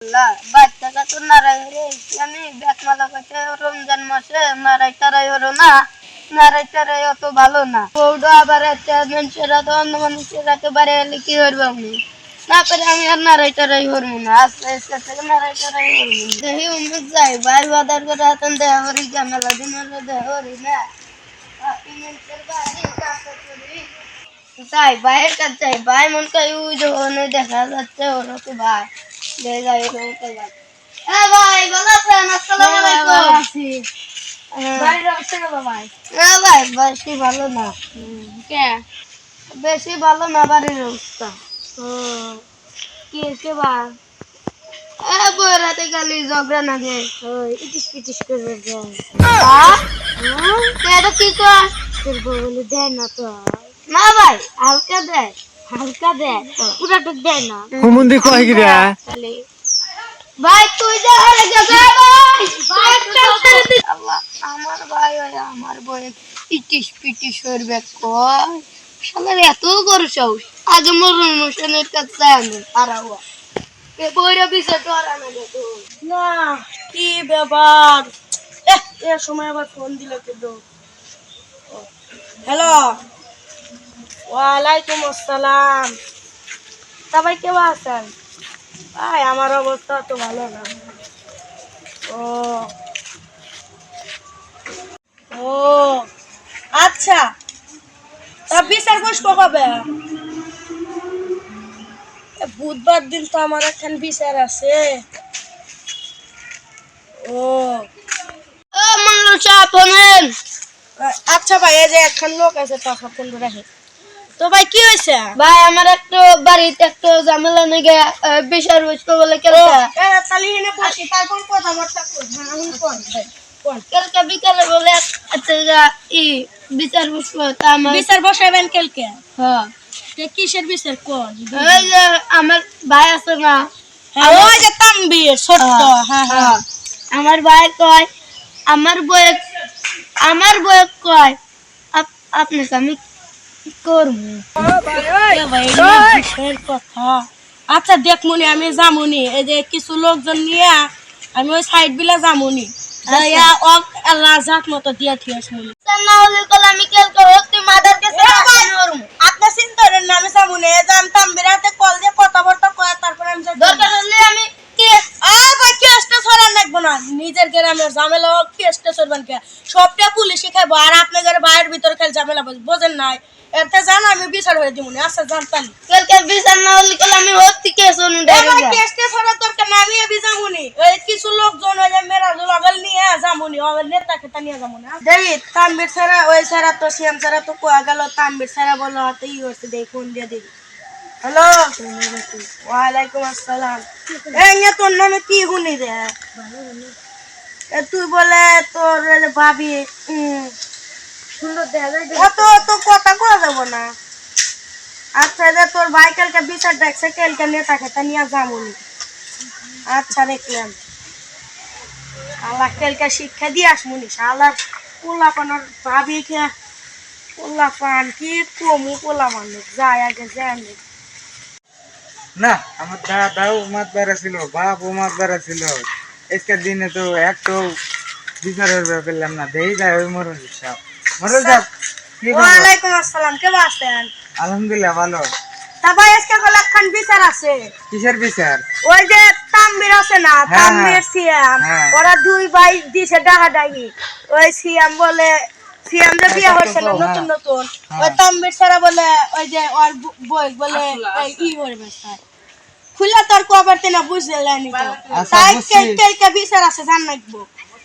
বাচ্চা কাছে নারাই রে আমি বেকমালা কাছে রমজান মাসে নারাই টারাই হলো না নারাই টারাই অত ভালো না বউটা আবার একটা মানুষেরা তো অন্য মানুষেরা তো বাড়ি এলে কি করবো আমি না করে আমি আর নারাই টারাই করবো না আস্তে আস্তে থেকে নারাই টারাই করবো দেখি উমুক যাই ভাই বাদার করে এখন দেহ করি ঝামেলা দিন হলে দেহ করি না মানুষের বাড়ি কাছে করি যাই ভাইয়ের কাছে যাই ভাই মন করি ওই যখন দেখা যাচ্ছে ওরা তো ভাই ভাই ভালো আছেন? আসসালামু আলাইকুম। বাড়ির অবস্থা কেমন ভাই? ভাই বেশি ভালো না। কে? বেশি ভালো না বাড়ির অবস্থা। কি কে ভাই? বইরাতে খালি ঝগড়া নাগে। ইটিস পিটিস করবে যায়। এটা কি কর? তোর বউ বলে দেয় না তো। না ভাই হালকা দেয়। হালকা দেয় পুরাটুক দেয় না। হুমুন্দি কয় কি রে? ভাই তুই যা আরে যা ভাই আল্লাহ আমার ভাই আমার বই ইটিস পিটিস করবে কয় শালার এত বড় সাহস আগে মরুন মোশনের কাছে আমি হারাও এ বইরা বিষয় তো হারানো তো না কি ব্যাপার এ সময় আবার ফোন দিল কেন? হ্যালো, ওয়ালাইকুম আসসালাম। তা ভাই কেমন আছেন? ভাই আমার অবস্থা তো ভালো না। ও ও আচ্ছা, তা বিচার বসবো কবে? বুধবার দিন তো আমার এখন বিচার আছে। ও ও মল্লু চা ফোনেন আচ্ছা ভাই, এই যে এখন লোক আছে টাকা ফোন রাখে। তো ভাই কি হয়েছে? ভাই আমার একটু বাড়িতে একটু ঝামেলা নেগে বিচার বসবো বলে তাহলে এনে বসি, তারপর কথাবার্তা করবো। আমি কোন ভাই কালকে বিকালে বলে একটা ই বিচার বসবো তা আমার বিচার বসাবেন কালকে? হ্যাঁ কিসের বিচার কোন? ওই যে আমার ভাই আছে না ওই যে তাম্বির ছোট্ট। হ্যাঁ হ্যাঁ, আমার ভাই কয় আমার বয়স কয় আপনাকে আমি কি করবো বিষয়ের কথা। আচ্ছা দেখমুনি, আমি যামুনি। এই যে কিছু লোকজন নিয়ে আমি ওই সাইড বিলা যামুনি, মতো দিয়া থিয়াসমুনি। না হলে কল আমি কালকে হতে মাদার কাছে আপনি চিন্তা করেন না, আমি যামুনি। জানতাম বিরাতে কল দিয়ে কথাবার্তা কয়, তারপর আমি দরকার হলে আমি কেসটা ছড়ান রাখবো না। নিজের গ্রামের ঝামেলা কেসটা ছড়বেন কে? সবটা পুলিশে খাইবো, আর আপনাদের বাইরের ভিতরে খেলে ঝামেলা বোঝেন নাই। এতে জান আমি বিচার হয়ে দিব। আচ্ছা জানতাম কালকে বিচার না হলে কল আমি হতে কেস কেসটা ছড়ার দরকার না, আমি এবি যামুনি। এই কিছু লোকজন ওই যে মেরাজুল আগল নিয়ে যামুনি, ওই নেতা খেতা নিয়ে যামুনি। দেরি তানবীর ছাড়া ওই ছাড়া তো সিএম ছাড়া তো কোয়া গেল, তানবীর ছাড়া বলো হাতে ই হচ্ছে, দেখ ফোন দিয়ে দিবি। হ্যালো, ওয়ালাইকুম আসসালাম। এই নিয়ে তোর নামে কি গুনি রে? তুই বলে তোর ভাবি সুন্দর দেখা যায় অত তো কথা কওয়া যাবো না। আচ্ছা যে তোর ভাই কালকে বিচার দেখছে, কালকে নেতা খেতা নিয়ে যামুনি। আচ্ছা দেখলাম। শালা কালকে শিক্ষা দিয়ে আসমুনি। শালার পোলাপানোর ভাবি কে পোলাপান কি কমু পোলাপানোর যায় আগে যায় না আমার দাদাও মাতবারা ছিল, বাপও মাতবারা ছিল। আজকের দিনে তো একটু বিচারের পেলাম না। দেই যায় ওই মরণ সাহেব। মরণ সাহেব কি খবর? ওয়ালাইকুম আসসালাম, কেমন আছেন? আলহামদুলিল্লাহ ভালো। তা ভাই আজকে কয়েকখান বিচার আছে। কিসের বিচার? ওই যে তাম্বির আছে না, হ্যাঁ, তাম্বির সিয়াম, হ্যাঁ। ওরা দুই ভাই দিছে ডাহাডাহি। ওই সিয়াম বলে সিয়াম যে বিয়ে হয়েছে না নতুন নতুন, ওই তাম্বির ছাড়া বলে ওই যে ওর বই বলে ই করবে খুলে তোর কবার না বুঝলেন তো। আচ্ছা, তাই বুঝছি। কে বিচার আছে জান নাকবো।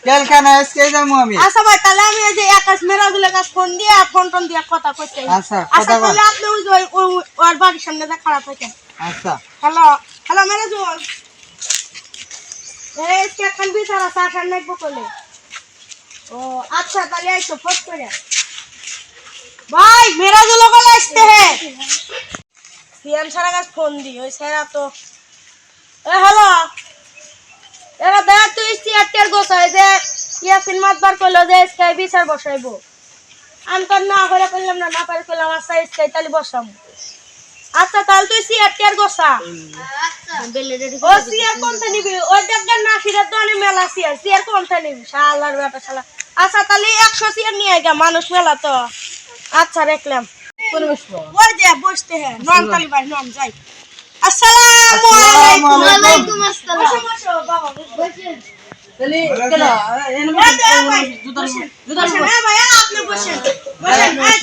কালকে না আজকে যাবো আমি। আচ্ছা ভাই, তাহলে আমি এই যে আকাশ মেরাজুলের কাছে ফোন দিয়ে ফোন টোন দিয়ে কথা কইতে। আচ্ছা, আচ্ছা কথা বল। তাহলে আপনি ওই যে ওর বাড়ির সামনে যা খারাপ থাকেন। আচ্ছা হ্যালো হ্যালো মেরাজুল, এই এখন বিচার আছে, আসার নাকবো কলে। ও আচ্ছা তাহলে আইসো ফোন করে। ভাই মেরাজুল কলে আসতে হে। সিএম সারা কাছে ফোন দি, ওই সারা তো হ্যালো এরা দেখ তুই সিয়ারটার গোছায় যে ইয়াসিন মাতবার কইলো যে স্কাই বিচার বসাইবো। আমি তো না করে কইলাম না, না পারে কইলাম আচ্ছা স্কাই তাহলে বসাম। আচ্ছা তাহলে তুই সিয়ার টিয়ার গোসা আচ্ছা ও সিয়ার কোনটা নিবি ওই দেখবেন না সিরার দোকানে মেলা সিয়ার কোনটা নিবি শালার বেটা শালা আচ্ছা তাহলে 100 সিয়ার নিয়ে আইগা মানুষ মেলা তো আচ্ছা রাখলাম ওই যে বসতে হ্যাঁ নন তালি ভাই নন যাই আসসালামু আলাইকুম ওয়ালাইকুম আসসালাম বসো বসো বাবা বসেন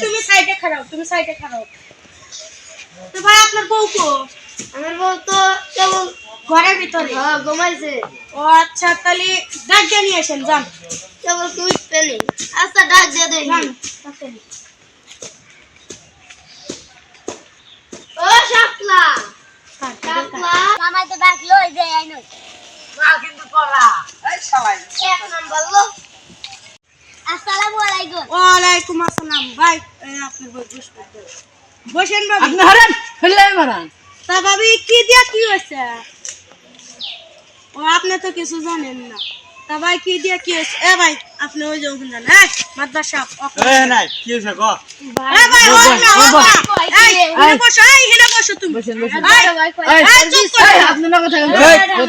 তুমি সাইডে খারাপ তো ভাই আপনার বউ কো আমার বউ তো কেবল ঘরের ভিতরে ঘুমাইছে ও আচ্ছা তাহলে ডাক দিয়ে নিয়ে আসেন যান কেবল কি উঠতে নেই আচ্ছা ডাক দিয়ে দেই যান ও শাকলা শাকলা মামাই তো ডাকলো এই যে আইনো এক নাম্বার লো আসসালামু আলাইকুম ওয়ালাইকুম আসসালাম ভাই এই আপনার বউ বসেন ভাবি আপনি হারান ফেলে মারান তা ভাবি কি দিয়া কি হয়েছে ও আপনি তো কিছু জানেন না তা ভাই কি দিয়া কি হয়েছে এ ভাই আপনি ওই যে ওখানে যান এই মাদ্রাস সাহেব নাই কি হইছে গো এ ভাই ওই না এই হিনে বসো তুমি বসেন বসেন এই চুপ করে আপনি না কথা এই,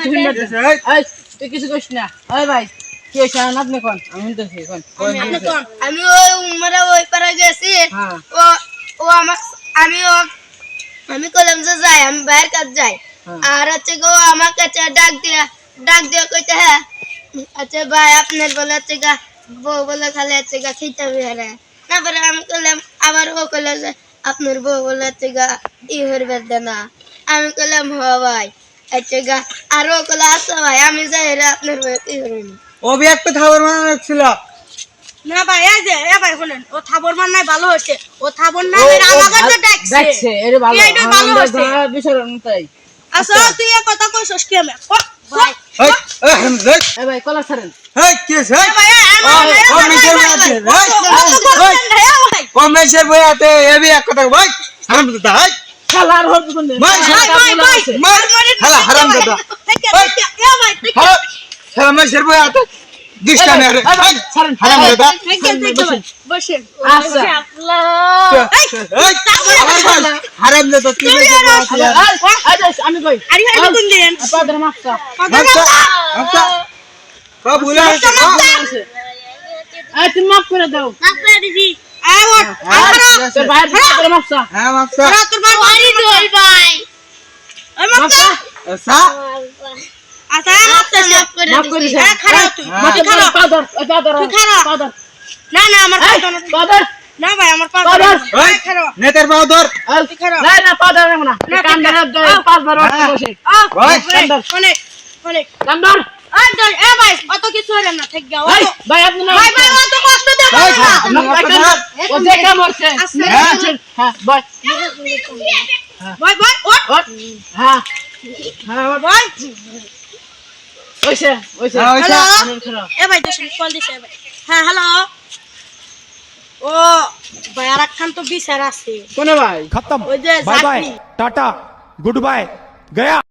তুই তুই কিছু কইস না ওই ভাই কি হইছে আপনি কোন আমি তো কোন আপনি কোন আমি ওই উমরে ওই পারে গেছি হ্যাঁ ও ও আমি কলম যে যাই আমি বাইরের কাজ যাই হ্যাঁ। আর হচ্ছে গো আমার কাছে ডাক দিয়ে কইতে হ্যাঁ আচ্ছা ভাই আপনার বলে হচ্ছে গা বউ বলে খালি হচ্ছে গা খেতে বেড়ে তারপরে আমি কইলাম আবার ও কইলে যে আপনার বউ বলে হচ্ছে গা ই হরবে দে না আমি কইলাম হ ভাই হচ্ছে গা আর ও কইলে আচ্ছা ভাই আমি যাই রে আপনার বউ কি হরবে ও বি একটা খাবার বানানো ছিল না ভাই এই যে এ ভাই শুনেন ও থাবর মান নাই ভালো হয়েছে ও থাবর না আমাকে তো ডাকছে দেখছে এর ভালো এইটা ভালো হয়েছে বিষয় তাই আচ্ছা তুই এ কথা কইছস কি আমি ভাই এই এই হামজা এই ভাই কলা ছাড়েন এই কি হইছে ভাই কমেশের বই আছে এবি এক কথা ভাই হারাম দাদা এই খেলার হল কোন ভাই হালা হারাম দাদা কমেশের বই আছে দিশটা মেরে ছাড়েন হারাম দাদা বসে আচ্ছা এই হারাম দাদা তুই আমি কই আরে হাই কোন দিন পাদর মাফটা আচ্ছা সব ভুলে গেছে এই তুমি মাফ করে দাও আপনার দিদি আয় ওঠ তোর ভাইয়ের পাদর মাফটা হ্যাঁ মাপসা তোর বাবা বাড়ি দই ভাই এই মাপটা সা আচ্ছা মাপটা মাফ করে মাফ করে দিছি দাও হ্যাঁ খারাপ তুই মাফ করে পাদর পাদর তুই খারাপ। পাদর না না আমার পাদর পাদর না ভাই আমার পাদর। পাদর এই খারাপ নেতার বাউ ধর তুই খারাপ না না পাদর না কান ধরে পাঁচবার বসে ভাই, অনেক অনেক কান ধর এ ভাই অত কিছু হইল না ঠিক গা ভাই ভাই আপনি না ভাই ভাই অত কষ্ট দে ভাই, না ও যে কাম করছে হ্যাঁ ভাই ভাই ভাই ওঠ ওঠ হ্যাঁ হ্যাঁ ভাই ওইছে ওইছে হ্যাঁ, ওইছে। হ্যালো এ ভাই দেশ কল দিছে ভাই হ্যাঁ হ্যালো ও ভাই আরেকখান তো বিচার আছে কোন ভাই खत्म ওই যে बाय बाय জাতি टाटा गुड बाय गया